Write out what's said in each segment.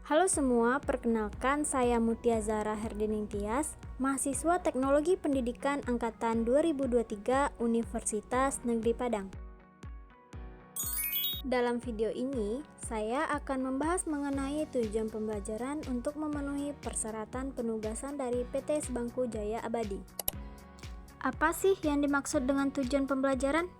Halo semua, perkenalkan saya Mutia Zahra Herdining Tias, mahasiswa Teknologi Pendidikan Angkatan 2023 Universitas Negeri Padang. Dalam video ini, saya akan membahas mengenai tujuan pembelajaran untuk memenuhi persyaratan penugasan dari PT Sebangku Jaya Abadi. Apa sih yang dimaksud dengan tujuan pembelajaran?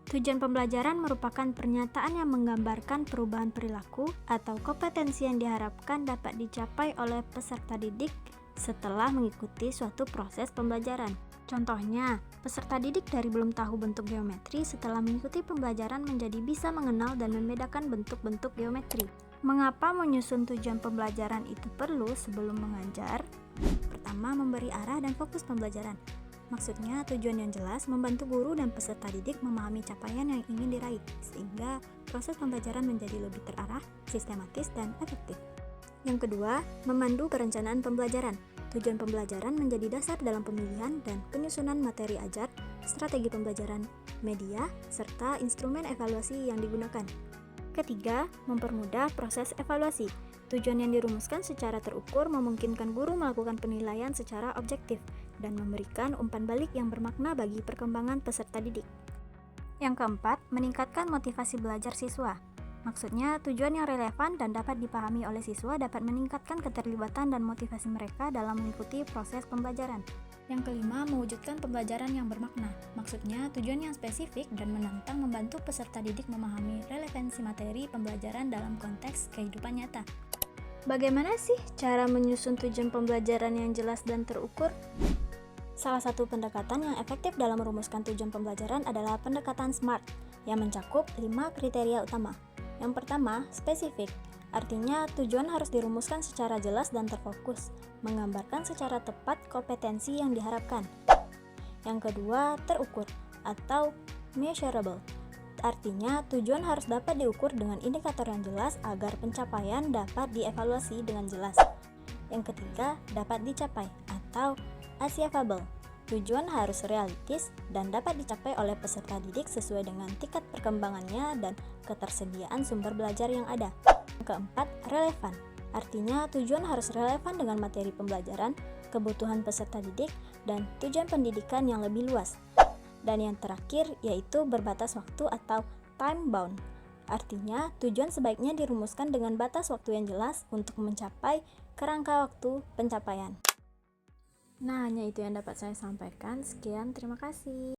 Tujuan pembelajaran merupakan pernyataan yang menggambarkan perubahan perilaku atau kompetensi yang diharapkan dapat dicapai oleh peserta didik setelah mengikuti suatu proses pembelajaran. Contohnya, peserta didik dari belum tahu bentuk geometri setelah mengikuti pembelajaran menjadi bisa mengenal dan membedakan bentuk-bentuk geometri. Mengapa menyusun tujuan pembelajaran itu perlu sebelum mengajar? Pertama, memberi arah dan fokus pembelajaran. Maksudnya, tujuan yang jelas membantu guru dan peserta didik memahami capaian yang ingin diraih, sehingga proses pembelajaran menjadi lebih terarah, sistematis, dan efektif. Yang kedua, memandu perencanaan pembelajaran. Tujuan pembelajaran menjadi dasar dalam pemilihan dan penyusunan materi ajar, strategi pembelajaran, media, serta instrumen evaluasi yang digunakan. Ketiga, mempermudah proses evaluasi. Tujuan yang dirumuskan secara terukur memungkinkan guru melakukan penilaian secara objektif dan memberikan umpan balik yang bermakna bagi perkembangan peserta didik. Yang keempat, meningkatkan motivasi belajar siswa. Maksudnya, tujuan yang relevan dan dapat dipahami oleh siswa dapat meningkatkan keterlibatan dan motivasi mereka dalam mengikuti proses pembelajaran. Yang kelima, mewujudkan pembelajaran yang bermakna. Maksudnya, tujuan yang spesifik dan menantang membantu peserta didik memahami relevansi materi pembelajaran dalam konteks kehidupan nyata. Bagaimana sih cara menyusun tujuan pembelajaran yang jelas dan terukur? Salah satu pendekatan yang efektif dalam merumuskan tujuan pembelajaran adalah pendekatan SMART yang mencakup 5 kriteria utama. Yang pertama, spesifik. Artinya, tujuan harus dirumuskan secara jelas dan terfokus, menggambarkan secara tepat kompetensi yang diharapkan. Yang kedua, terukur atau measurable. Artinya, tujuan harus dapat diukur dengan indikator yang jelas agar pencapaian dapat dievaluasi dengan jelas. Yang ketiga, dapat dicapai atau achievable. Tujuan harus realistis dan dapat dicapai oleh peserta didik sesuai dengan tingkat perkembangannya dan ketersediaan sumber belajar yang ada. Yang keempat, relevan. Artinya, tujuan harus relevan dengan materi pembelajaran, kebutuhan peserta didik, dan tujuan pendidikan yang lebih luas. Dan yang terakhir yaitu berbatas waktu atau time bound. Artinya, tujuan sebaiknya dirumuskan dengan batas waktu yang jelas untuk mencapai kerangka waktu pencapaian. Nah, hanya itu yang dapat saya sampaikan. Sekian, terima kasih.